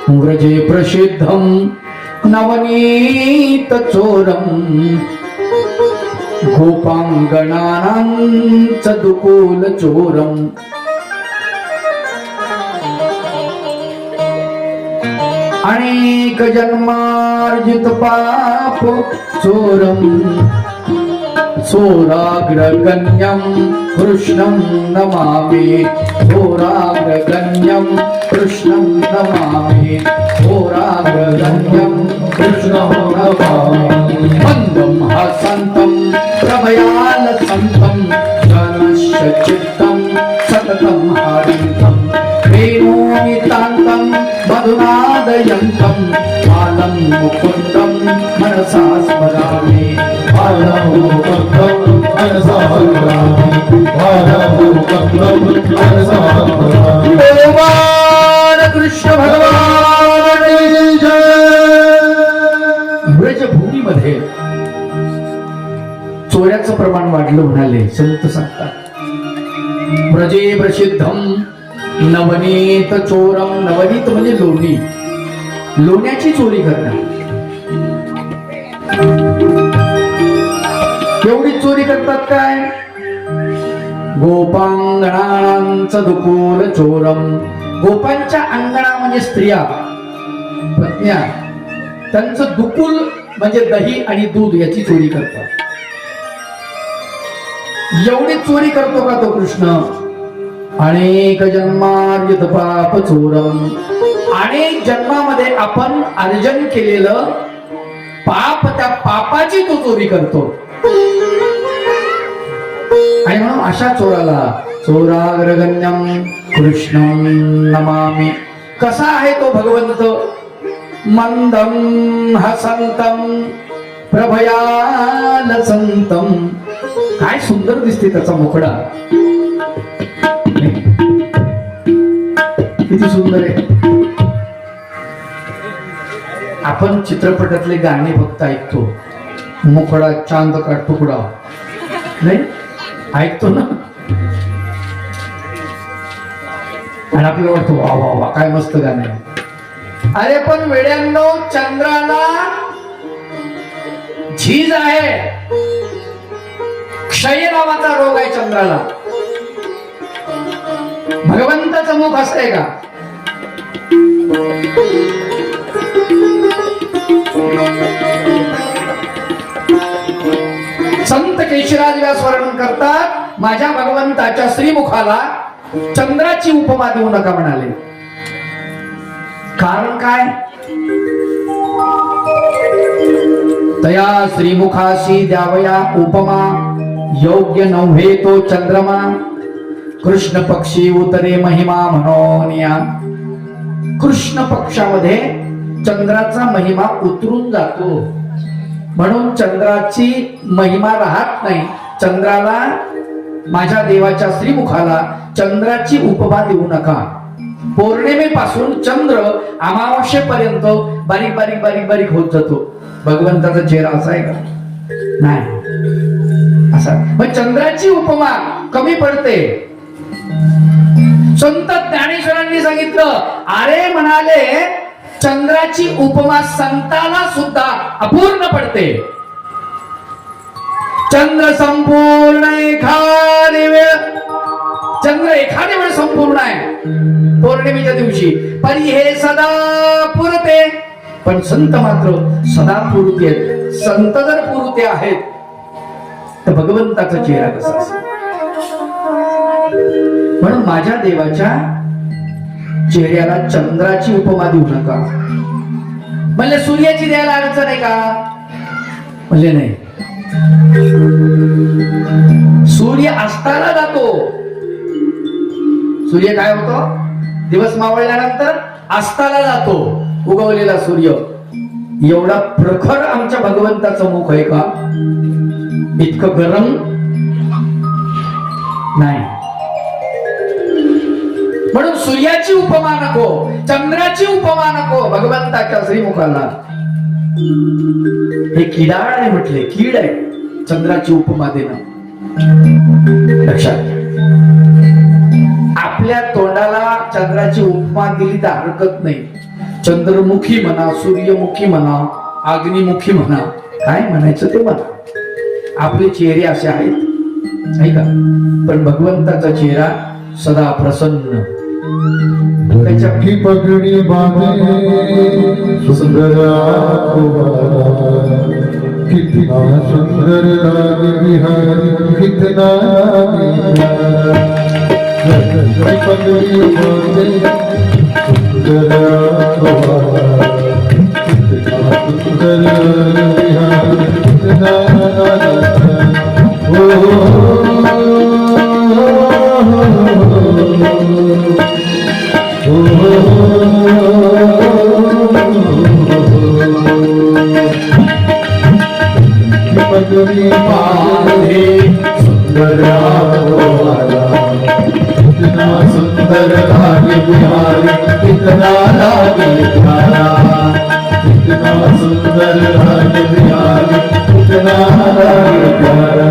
व्रजे प्रसिद्धं नवनीत चोरम गोपांगणानां चदुकूल चोरम अनेक जन्मार्जित पाप चोरम चोराग्रगण्यं कृष्णं नमामि चोराग्रगण्यं कृष्णं नमामि चोराग्रगण्यं कृष्णं नमामि मन्दं हसन्तं प्रभयालसन्तं जनस्य चित्तं सततं हरितं प्रेमोमितान्तं मधुनादयन्तं बालं मुकुन्दं मनसा स्मरामि बालं मुकुन्दं मनसा स्मरामि बालं मुकुन्दं मनसा स्मरामि। भगवान कृष्ण भगवान जय। ब्रजभूमीमध्ये चोऱ्याचं प्रमाण वाढलं म्हणाले संत सांगतात। ब्रजे प्रसिद्धं नवनीत चोरम, नवनीत म्हणजे लोणी, लोण्याची चोरी करणार। एवढी चोरी करतात काय? गोपांगणांचं दुकूल चोरम, गोपांच्या अंगणा म्हणजे स्त्रिया पत्न्या, त्यांचं दुकूल म्हणजे दही आणि दूध याची चोरी करतात। एवढी चोरी करतो का तो कृष्ण? अनेक जन्मार्जित पाप चोरम, अनेक जन्मामध्ये आपण अर्जन केलेलं पाप, त्या पापाची तो चोरी करतो। आणि म्हणून अशा चोराला चोराग्रगण्यं कृष्णं नमामि। कसा आहे तो भगवंत? मंदं हसन्तं प्रभयालसन्तं, काय सुंदर दिसते त्याचा मुखडा, किती सुंदर आहे। आपण चित्रपटातले गाणे फक्त ऐकतो, मुखडा चांद का तुकडा, नाही ऐकतो ना, आणि आपल्याला वाटतं वा वा वा काय मस्त गाणं आहे। अरे पण वेड्यांनो, चंद्राला झीज आहे, क्षय नावाचा रोग आहे चंद्राला। भगवंताचं मुख असतंय का? संत केशराज व्यास वर्णन करतात, माझ्या भगवंताच्या श्रीमुखाला चंद्राची उपमा देऊ नका म्हणाले। कारण काय? तया श्रीमुखाशी द्यावया उपमा, योग्य नव्हे तो चंद्रमा, कृष्ण पक्षी उतरे महिमा म्हणोनिया। कृष्ण पक्षामध्ये चंद्राचा महिमा उतरून जातो, म्हणून चंद्राची महिमा राहत नाही। चंद्राला, माझ्या देवाच्या श्रीमुखाला चंद्राची उपमा देऊ नका। पौर्णिमेपासून चंद्र अमावस्येपर्यंत बारीक बारीक बारीक बारीक होत जातो। भगवंताचा चेहरा असा आहे का? नाही असा। मग चंद्राची उपमा कमी पडते। संत ज्ञानेश्वरांनी सांगितलं, अरे म्हणाले चंद्राची उपमा संताला सुद्धा अपूर्ण पडते। चंद्र संपूर्ण एखादी वेळ, चंद्र एखादी वेळ संपूर्ण आहे पौर्णिमेच्या दिवशी, पण हे सदा पुरते। पण संत मात्र सदा पुरते आहेत। संत जर पुरते आहेत तर भगवंताचा चेहरा कसा असेल? म्हणून माझ्या देवाच्या चेहऱ्याला चंद्राची उपमा देऊ नका। म्हणजे सूर्याची द्यायला अडचण आहे का? म्हणजे नाही। सूर्य अस्ताला जातो। सूर्य काय होतो? दिवस मावळल्यानंतर अस्ताला जातो उगवलेला सूर्य। एवढा प्रखर आमच्या भगवंताचं मुख आहे का? इतकं गरम नाही। म्हणून सूर्याची उपमा नको, चंद्राची उपमा नको भगवंताच्या श्रीमुखाला। हे किडाळ आहे म्हटले, कीड आहे चंद्राची उपमा देणं। लक्षात, आपल्या तोंडाला चंद्राची उपमा दिली तर हरकत नाही, चंद्रमुखी म्हणा, सूर्यमुखी म्हणा, अग्निमुखी म्हणा, काय म्हणायचं ते म्हणा, आपले चेहरे असे आहेत नाही का, पण भगवंताचा चेहरा सदा प्रसन्न. त्याच्या की पगडी बांधे सुंदर कितना सुंदर लागे बिहारी, कितना की पगडी बांधे सुंदर कितना सुंदर बिहारी, कितना पगड़ी बांधे सुंदर कितना सुंदर लागे बिहारी, कितना लागे प्यारा, कितना सुंदर लागे बिहारी, कितना लागे प्यारा.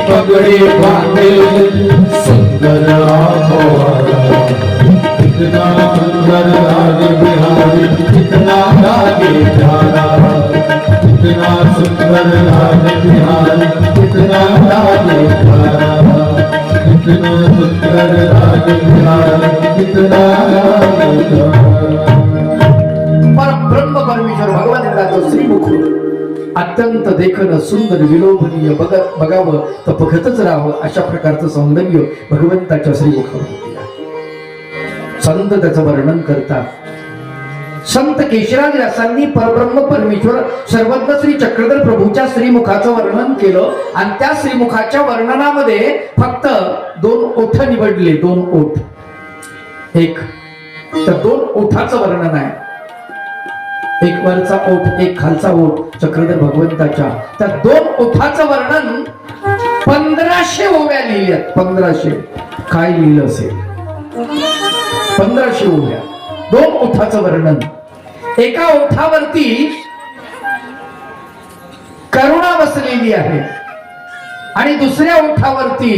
पगड़ी बांधे सुंदर कितना सुंदर लागे बिहारी, कितना लागे प्यारा, कितना सुंदर लागे बिहारी, कितना लागे प्यारा, कितना सुंदर लागे बिहारी, कितना लागे प्यारा. परब्रह्म परमेश्वर भगवान इंद्राचं श्रीमुख अत्यंत देखणं सुंदर विलोभनीय, बघावं तर बघतच राहावं अशा प्रकारचं सौंदर्य भगवंताच्या श्रीमुखावरती आहे. संत त्याचं वर्णन करतात. संत केशराज व्यासांनी परब्रह्म परमेश्वर सर्वज्ञ श्री चक्रधर प्रभूच्या श्रीमुखाचं वर्णन केलं आणि त्या श्रीमुखाच्या वर्णनामध्ये फक्त 2 ओठ निवडले. 2 ओठ, एक तर 2 ओठाचं वर्णन आहे. एक वरचा ओठ, एक खालचा ओठ चक्रधर भगवंताच्या. त्या 2 ओठाचं वर्णन 1500 ओव्या लिहिल्यात. 1500 काय लिहिलं असेल? 1500 ओव्या 2 ओठाचं वर्णन. एका ओठावरती करुणा बसलेली आहे आणि दुसऱ्या ओठावरती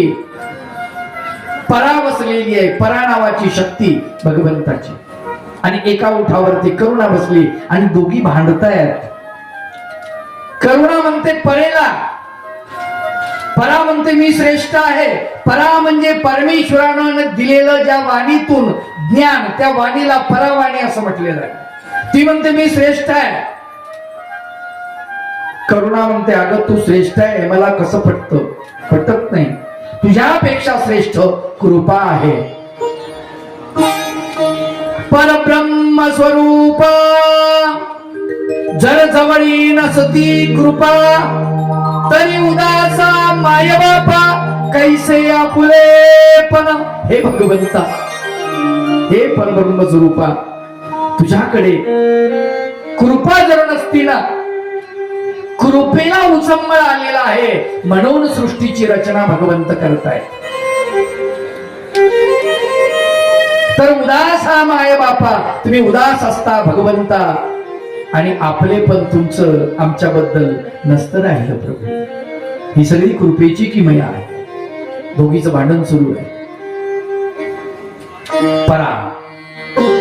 परा बसलेली आहे. परा नावाची शक्ती भगवंताची. आणि एका ओठावरती करुणा बसली आणि दोघी भांडतायत. करुणा म्हणते परेला, परा म्हणते मी श्रेष्ठ आहे. परा म्हणजे परमेश्वरानं दिलेलं ज्या वाणीतून ज्ञान, त्या वाणीला परावाणी असं म्हटलेलं आहे. ती म्हणते मी श्रेष्ठ आहे. करुणा म्हणते अगं तू श्रेष्ठ आहे मला कसं पटतं? पटत नाही. तुझ्यापेक्षा श्रेष्ठ कृपा आहे. परब्रह्म स्वरूप जर जवळी नसती कृपा, तरी उदासा माय बापा कैसे आपुलेपण. हे भगवंता, हे परब्रह्म स्वरूपा, तुझ्याकडे कृपा जर नसती ना, कृपेला उचंबळ आलेला आहे म्हणून सृष्टीची रचना भगवंत करताय. तर उदास हा माय बापा, तुम्ही उदास असता भगवंता आणि आपले पण तुमचं आमच्याबद्दल नसतं राहिलं प्रभू. ही सगळी कृपेची किमया आहे. दोघीचं भांडण सुरू आहे. परा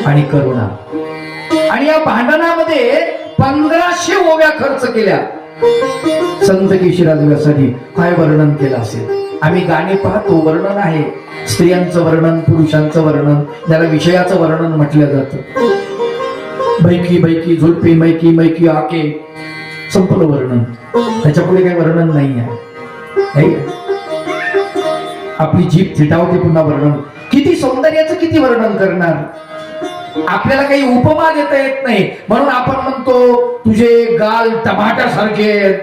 आणि करुणा. आणि या भांडणामध्ये 1500 ओव्या खर्च केल्या. संत केशिराज व्यासांनी काय वर्णन केलं असेल. आम्ही गाणे पाहतो, वर्णन आहे, स्त्रियांचं वर्णन, पुरुषांचं वर्णन, ज्याला विषयाचं वर्णन म्हटलं जातं. बैकी बैकी झुलपी मैकी मैकी आके, संपलं वर्णन. त्याच्या पुढे काही वर्णन नाही आहे. आपली जीभ थिटावते पुन्हा वर्णन. किती सौंदर्याचं किती वर्णन करणार. आपल्याला काही उपमा देता येत नाही, म्हणून आपण म्हणतो तुझे गाल टमाट्यासारखे आहेत,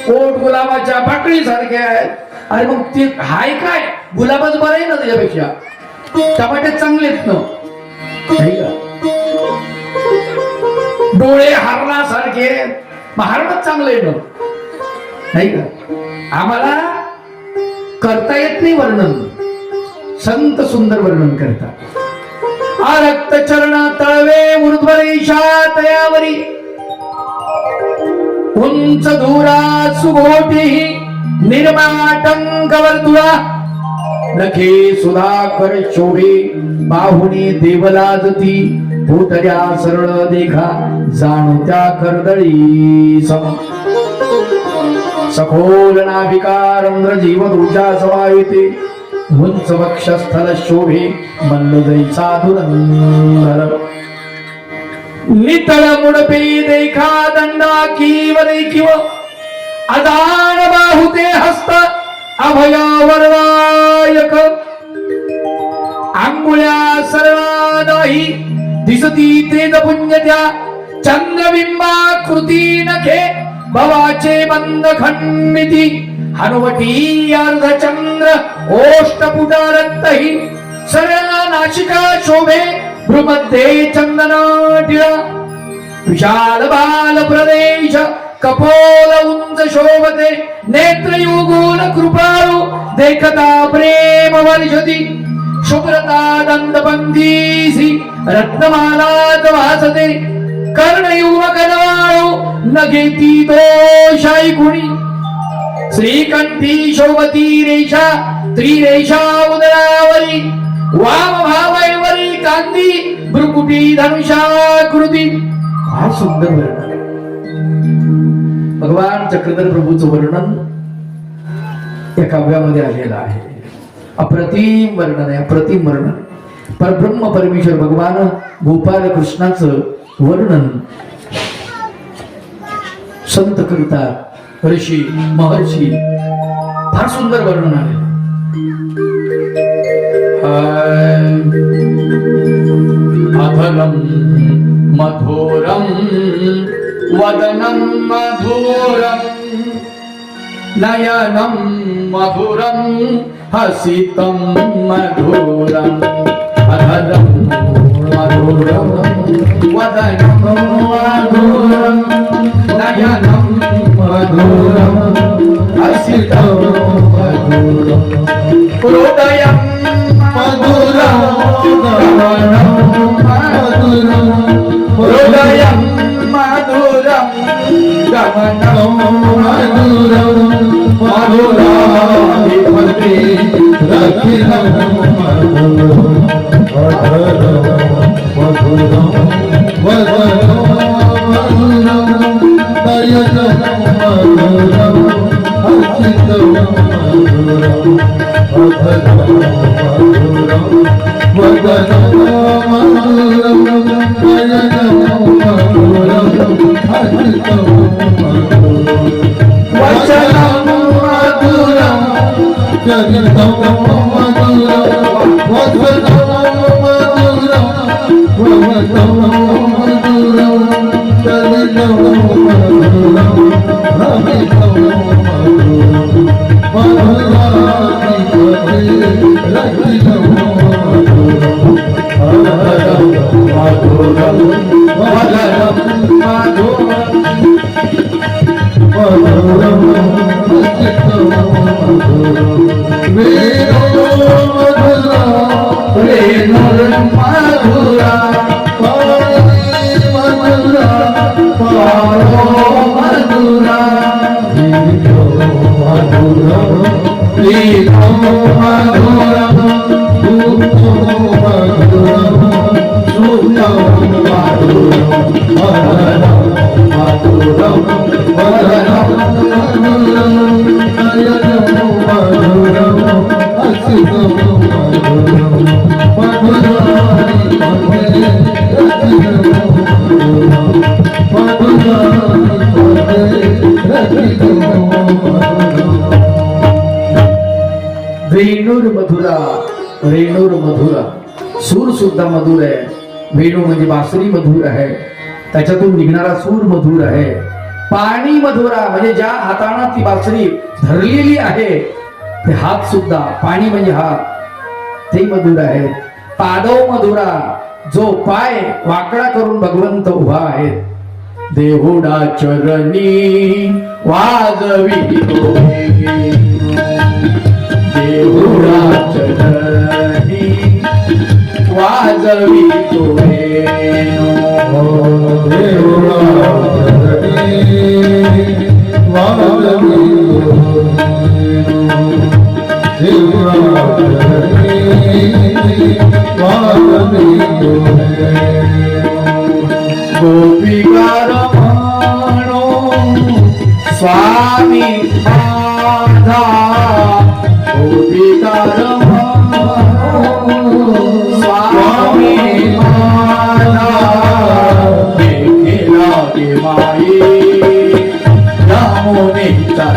ओठ गुलाबाच्या पाकळी सारखे आहेत. अरे मग ते हाय काय, गुलाबच बरं आहे ना त्याच्यापेक्षा, टमाटे चांगलेत ना. डोळे हारणासारखे, मग हारणच चांगलं आहे ना, नाही का. आम्हाला करता येत नाही वर्णन, संत सुंदर वर्णन करतात. आरक्त चरण तळवे ऊर्ध्वरेषा तयावरी, उंच धुरा सुघोटी निर्माटंक वर्तुळा, नखे सुधाकर शोभे बाहुनी देवलाजती, भूतऱ्या सरळ देखा जाणू त्या कर्दळी सम, सखोल नाभिका रंध्र जीवन ऊर्जा समाविते, उंच वक्षस्थल शोभे मल्ल जैसा धुरंधर, नितळ मुडपे देखा दंडा किवर किव, अदान बाहुते हस्त अभया वरदायक, आंगुळ्या सर्वादाही दिसती तेज पुण्य त्या, चंद्रबिंबाकृती नखे भवाचे बंद खंडिती, हनुवटी अर्धचंद्र ओष्टपुटा रक्तही, सरळ नाशिका शोभे भ्रुमध्ये चंदना टिळा, विशाल बाल प्रदेश कपोल उंच शोभते, नेत्र युगून कृपाळू देखता प्रेम वर्षती, शुभ्रता दंडपंथीसी रत्नमालात वासते, कर्णयुग कनवाळू न घेती दोषाई कुणी, श्रीकंठी शोभती रेषा त्रिरेषा उदरावरी, वाम भावैवरी कांती भ्रुकुटी धनुषाकृती. फार सुंदर वर्णन. भगवान चक्रधर प्रभूचं वर्णन या काव्यामध्ये आलेलं आहे. अप्रतिम वर्णन आहे, अप्रतिम वर्णन. परब्रह्म परमेश्वर भगवान गोपाल कृष्णाचं वर्णन संत करतात, ऋषी महर्षी. फार सुंदर वर्णन आहे. अधरम मधुरम वदनं मधुरं, नयनं मधुरं हसितं मधुरं, अधरं मधुरं वदनं मधुरं, नयनं मधुरं हसितं मधुरं, हृदयं मधुरं गमनं मधुरं, हृदयं मधुरं गमनं मधुरं, मधुराधिपते रखिलं मधुरं, अधरं मधुरं वदनं मधुरं, नयनं मधुरं हसितं मधुरं, अधरं मधुरं वदनं मधुरं, नयनं मधुरं हसितं मधुरं, वचनं मधुरं चरितं मधुरं, वचनं मधुरं वदनं मधुरं, चरितं मधुरं हसितं मधुरं, मधुराधिपते रखिलं मधुरं, अधरं मधुरं वदनं मधुरं, मधुरं हसितं मधुरं, वेणुर्मधुरा वेणुर्मधुरा, पाणी मधुरा पाणो मधुरा, लीलो मधुरं धूपो मधुरं, सुतं मधुरं, अधरं वेणूर मधुरा रेणूर मधुरा. सूर सुद्धा मधुर आहे. वेणू म्हणजे बासरी मधुर आहे, त्याच्यातून निघणारा सूर मधुर आहे. पाणी मधुरा म्हणजे ज्या हाताने ती बासरी धरलेली आहे ते हात सुद्धा पाणी म्हणजे हात ते मधुर आहे. पादव मधुरा जो पाय वाकडा करून भगवंत उभा आहे. देहुडा चरणी वाजवी देहुडा चरणी वाजवी गोपिकार म्हणो स्वामी माझा गोपिकार म्हणो स्वामी माझा देखिला गे माई यमुनेचा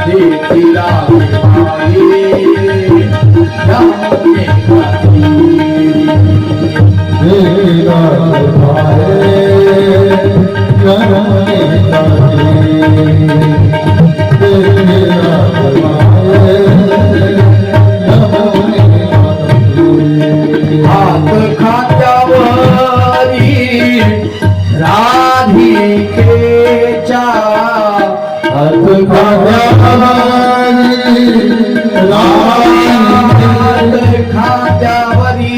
देखिला गे माई हात खात्यावरी राधिकेच्या हात खात्यावरी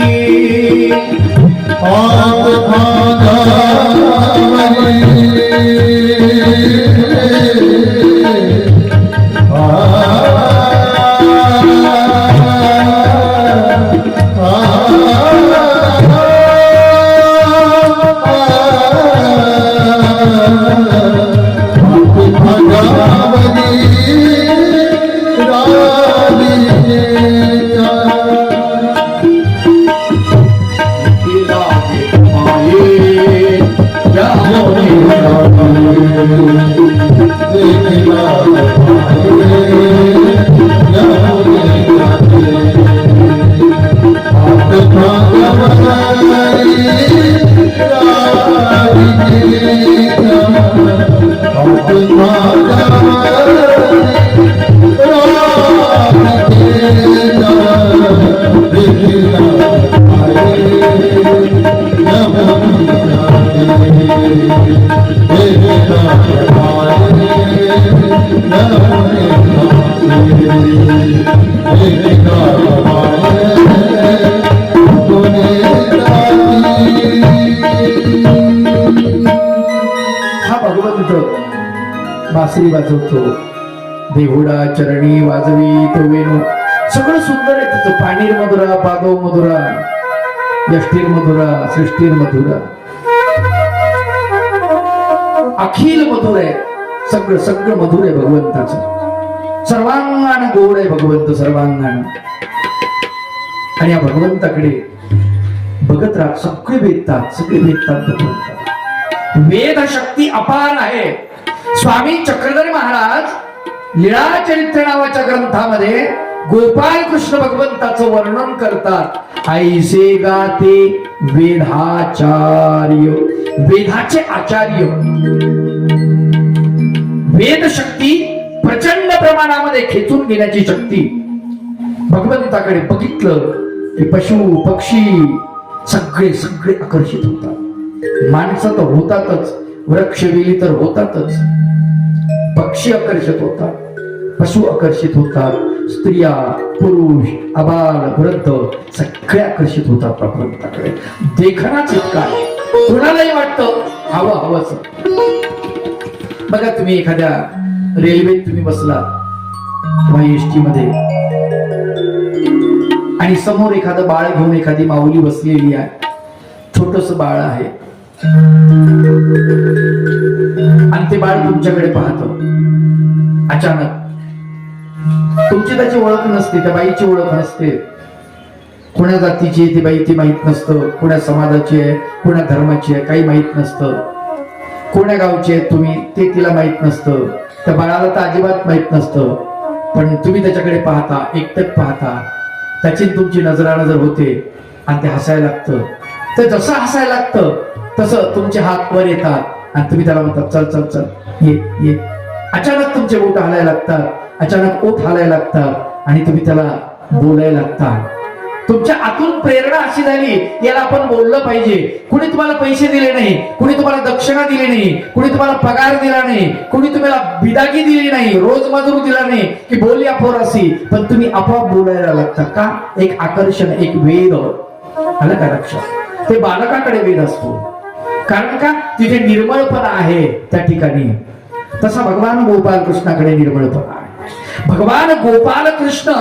बासरी वाजवतो. देहुडा चरणी वाजवी तो वेणू. सगळं सुंदर आहे तिचं. पाणीर मधुरा पादव मधुरा यष्टीर मधुरा सृष्टीर मधुरा अखिल मधुर आहे. सगळं सगळं मधुर आहे भगवंताचं. सर्वांगाण गोड आहे भगवंत सर्वांगाण. आणि या भगवंताकडे बघत राहत सगळे भेटतात सगळे भेटतात भगवंता. वेद शक्ती अपार आहे. स्वामी चक्रधर महाराज लीळा चरित्र नावाच्या ग्रंथामध्ये गोपाल कृष्ण भगवंताचं वर्णन करतात. ऐसे गाते वेदाचार्य. वेदाचे आचार्य. वेद शक्ती प्रचंड प्रमाणामध्ये खेचून घेण्याची शक्ती. भगवंताकडे बघितलं की पशु पक्षी सगळे सगळे आकर्षित होतात. माणसं तर होतातच, वृक्ष वेली तर होतातच, पक्षी आकर्षित होतात, पशु आकर्षित होतात, स्त्रिया पुरुष आबाल वृद्ध सगळे आकर्षित होतात भगवंताकडे. देखणाच इतका आहे. कुणालाही वाटतं हवं हवंच. बघा तुम्ही एखाद्या रेल्वेत तुम्ही बसला किंवा एसटी मध्ये आणि समोर एखादं बाळ घेऊन एखादी माऊली बसलेली आहे. छोटस बाळ आहे आणि ते बाळ तुमच्याकडे पाहतं. अचानक तुमची त्याची ओळख नसते, त्या बाईची ओळख नसते. कोण्या जातीची आहे ती बाई ती माहित नसतं, कोण्या समाजाची आहे, कोण्या धर्माची आहे काही माहित नसतं, कोण्या गावची आहे तुम्ही ते तिला माहित नसतं, त्या बाळाला तर अजिबात माहित नसतं. पण तुम्ही त्याच्याकडे पाहता, एकटक पाहता, त्याची तुमची नजरानजर होते आणि ते हसायला लागतं. तर जसं हसायला लागतं तसं तुमचे हात वर येतात आणि तुम्ही त्याला म्हणतात चल चल चल ये ये. अचानक तुमचे बोट हलायला लागतात, अचानक ओठ हलायला लागतात आणि तुम्ही त्याला बोलायला लागतात. तुमच्या आतून प्रेरणा अशी झाली, याला आपण बोललं पाहिजे. कुणी तुम्हाला पैसे दिले नाही, कुणी तुम्हाला दक्षिणा दिली नाही, कुणी तुम्हाला पगार दिला नाही, कुणी तुम्हाला बिदागी दिली नाही, रोज मजूर दिला नाही की बोल या पोरासी, पण तुम्ही आपोआप बोलायला लागता. का? एक आकर्षण, एक वेद आलं का लक्षात? ते बालकाकडे वेद असतो. कारण का? तिथे निर्मळपणा आहे त्या ठिकाणी. तसा भगवान गोपाल कृष्णाकडे निर्मळपणा आहे. भगवान गोपाल कृष्ण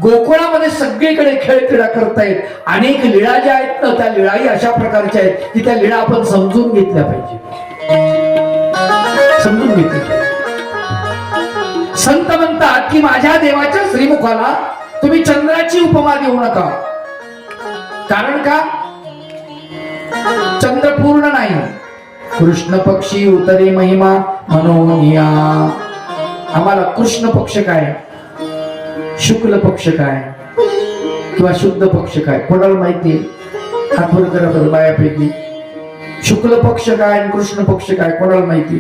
गोकुळामध्ये सगळीकडे खेळ क्रीडा करतायत. अनेक लीळा ज्या आहेत ना, त्या लीळाही अशा प्रकारच्या आहेत की त्या लीळा आपण समजून घेतल्या पाहिजे, समजून घेतल्या. संत म्हणतात की माझ्या देवाच्या श्रीमुखाला तुम्ही चंद्राची उपमा देऊ नका. कारण का? चंद्र पूर्ण नाही. कृष्ण पक्षी उतरे महिमा मनोनिया. आम्हाला कृष्ण पक्ष काय, शुक्ल पक्ष काय किंवा शुद्ध पक्ष काय कोणाला माहितीये? हातवर करा बरं बायापैकी. शुक्ल पक्ष काय आणि कृष्ण पक्ष काय कोणाला माहिती?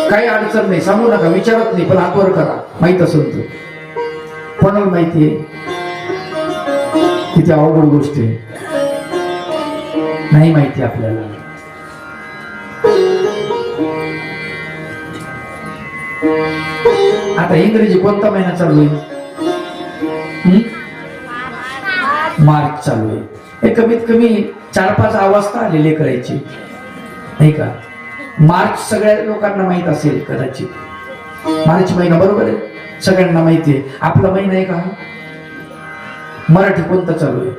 काही अडचण नाही, सांगू नका, विचारत नाही, पण हातवर करा माहित असेल तर. कोणाला माहितीये? किती अवघड गोष्ट आहे, नाही माहिती आपल्याला. आता इंग्रजी कोणता महिना चालू आहे? मार्च चालू आहे. हे कमीत कमी 4-5 अवस्था आलेले करायची नाही का? मार्च सगळ्या लोकांना माहित असेल कदाचित. मार्च महिना बरोबर आहे, सगळ्यांना माहिती आहे. आपला महिना आहे का? मराठी कोणता चालू आहे?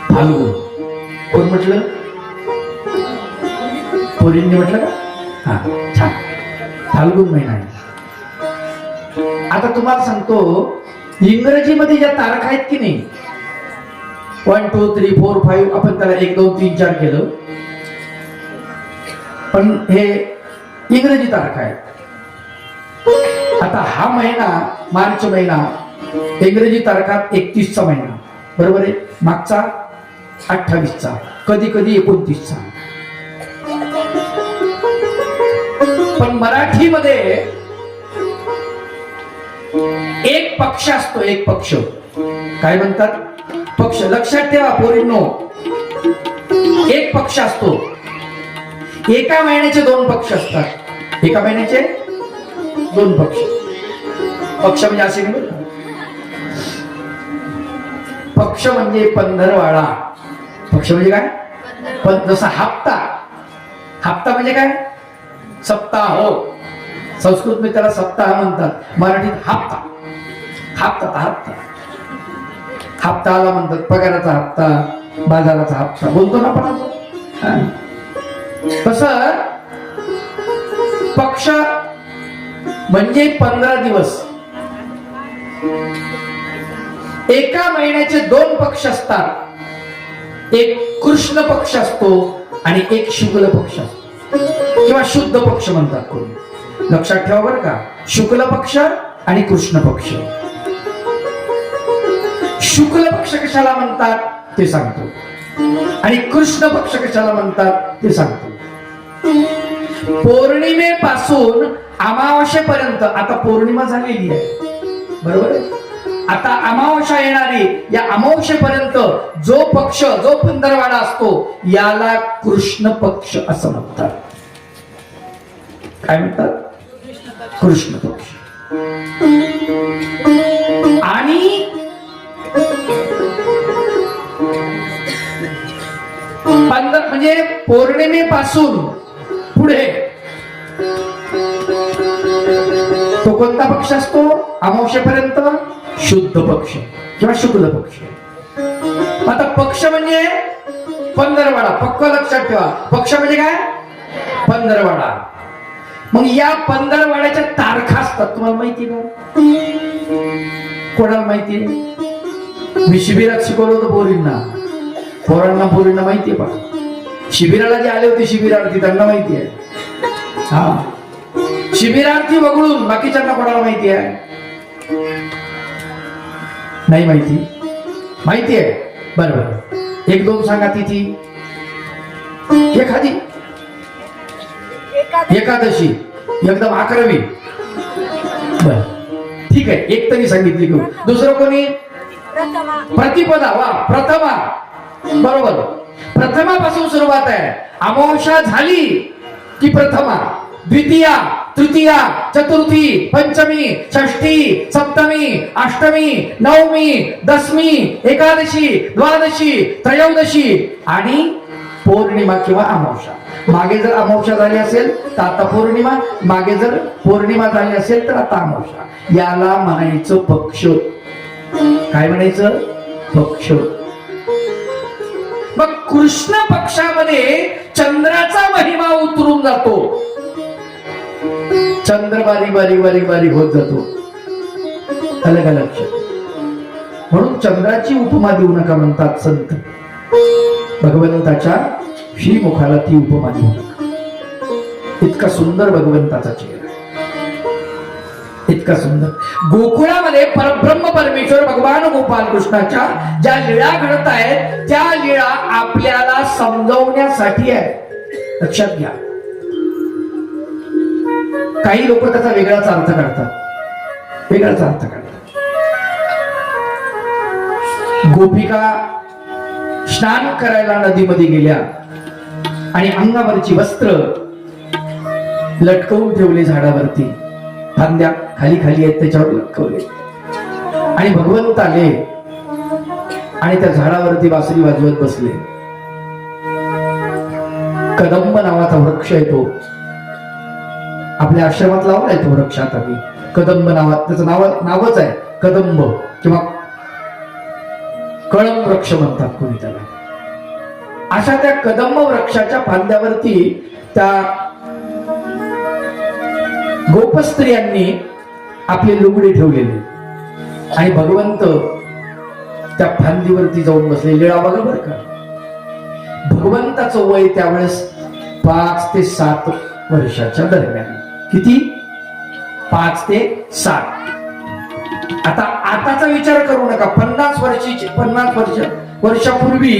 फाल्गुन. कोण म्हटलं? पोरींनी म्हटलं का? हा, छान. फाल्गुन महिना आहे. आता तुम्हाला सांगतो, इंग्रजीमध्ये ज्या तारखा आहेत की नाही, 1 2 3 4 5, आपण त्याला 1 2 3 4 केलं, पण हे इंग्रजी तारखा आहेत. आता हा महिना, मार्च महिना, इंग्रजी तारखात 31चा महिना बरोबर आहे. मागचा 28चा, कधी कधी 29चा. पण मराठीमध्ये एक पक्ष असतो, एक पक्ष. काय म्हणतात? पक्ष. लक्षात ठेवा पोरींनो, एक पक्ष असतो. एका महिन्याचे 2 पक्ष असतात. एका महिन्याचे 2 पक्ष. पक्ष म्हणजे असे नाही, पक्ष म्हणजे पंधरवाडा. पक्ष म्हणजे काय? पण जसा हप्ता. हप्ता म्हणजे काय? सप्ताह. हो, संस्कृत मध्ये त्याला सप्ताह म्हणतात, मराठीत हप्ता. हप्ता हप्ता हप्ताला म्हणतात. पगाराचा हप्ता, बाजाराचा हप्ता बोलतो ना आपण. तस पक्ष म्हणजे 15 दिवस. एका महिन्याचे 2 पक्ष असतात. एक कृष्ण पक्ष असतो आणि एक शुक्ल पक्ष असतो किंवा शुद्ध पक्ष म्हणतात कोणी. लक्षात ठेवा बरं का, शुक्ल पक्ष आणि कृष्ण पक्ष. शुक्ल पक्ष कशाला म्हणतात ते सांगतो आणि कृष्ण पक्ष कशाला म्हणतात ते सांगतो. पौर्णिमेपासून अमावस्येपर्यंत, आता पौर्णिमा झालेली आहे बरोबर आहे, आता अमावस्या येणारी, या अमावस्येपर्यंत जो पक्ष, जो पंधरवाडा असतो, याला कृष्ण पक्ष असं म्हणतात. काय म्हणतात? कृष्ण पक्ष. आणि म्हणजे पौर्णिमेपासून पुढे तो कोणता पक्ष असतो? अमावस्येपर्यंत शुद्ध पक्ष किंवा शुक्ल पक्ष. आता पक्ष म्हणजे पंधरवाडा. पक्क लक्षात ठेवा, पक्ष म्हणजे काय? पंधरवाडा. मग या पंधरवाड्याच्या तारखा असतात. तुम्हाला माहिती का? कोणाला माहिती? मी शिबिरात शिकवलं होतं पोरींना, पोरांना माहितीये पहा. शिबिराला जे आले होते शिबिरावरती त्यांना माहिती आहे. हा, शिबिरार्थी वगळून बाकीच्यांना कोणाला माहिती आहे? नाही माहिती? माहिती आहे? बरोबर. एक दोन सांगा तिथी. एखादी एकादशी एकदम 11वी. बर ठीक आहे, एक तरी सांगितली घेऊ. दुसरं कोणी? प्रतिपदा. वा, प्रथमा. बरोबर. प्रथमापासून सुरुवात आहे. अमावस्या झाली की प्रथमा, द्वितीया, तृतीया, चतुर्थी, पंचमी, षष्ठी, सप्तमी, अष्टमी, नवमी, दशमी, एकादशी, द्वादशी, त्रयोदशी आणि पौर्णिमा किंवा अमावस्या. मागे जर अमावस्या झाली असेल तर आता पौर्णिमा, मागे जर पौर्णिमा झाली असेल तर आता अमावस्या. याला म्हणायचं पक्ष. काय म्हणायचं? पक्ष. मग कृष्ण पक्षामध्ये चंद्राचा महिमा उतरून जातो. चंद्र बारी बारी बारी बारी होत जातो. अलग अलग. म्हणून चंद्राची उपमा देऊ नका म्हणतात संत. भगवंताच्या श्रीमुखाला ती उपमा देऊ नका. इतका सुंदर भगवंताचा चेहरा, इतका सुंदर. गोकुळामध्ये परब्रह्म परमेश्वर भगवान गोपाल कृष्णाच्या ज्या लीळा घडत आहेत त्या लीळा आपल्याला समजवण्यासाठी आहे. लक्षात घ्या. काही लोक त्याचा वेगळाच अर्थ काढतात. वेगळाच अर्थ काढतात. गोपिका स्नान करायला नदीमध्ये गेल्या आणि अंगावरची वस्त्र लटकवून ठेवले झाडावरती. फांद्या खाली खाली आहेत त्याच्यावर लटकवले. आणि भगवंत आले आणि त्या झाडावरती बासरी वाजवत बसले. कदंब नावाचा वृक्ष आहे तो. आपल्या आश्रमात लावलाय तो वृक्ष. आता मी कदंब नावात, त्याचं नावच आहे कदंब किंवा कळंब वृक्ष म्हणतात कोणी त्याला. अशा त्या कदंब वृक्षाच्या फांद्यावरती त्या गोपस्त्रियांनी आपले लुगडे ठेवलेले आणि भगवंत त्या फांदीवरती जाऊन बसले. लीळा बघा बरं का. भगवंताचं वय त्यावेळेस 5 ते 7 वर्षाच्या दरम्यान. किती? 5 ते 7. आता आताचा विचार करू नका. 50 वर्षापूर्वी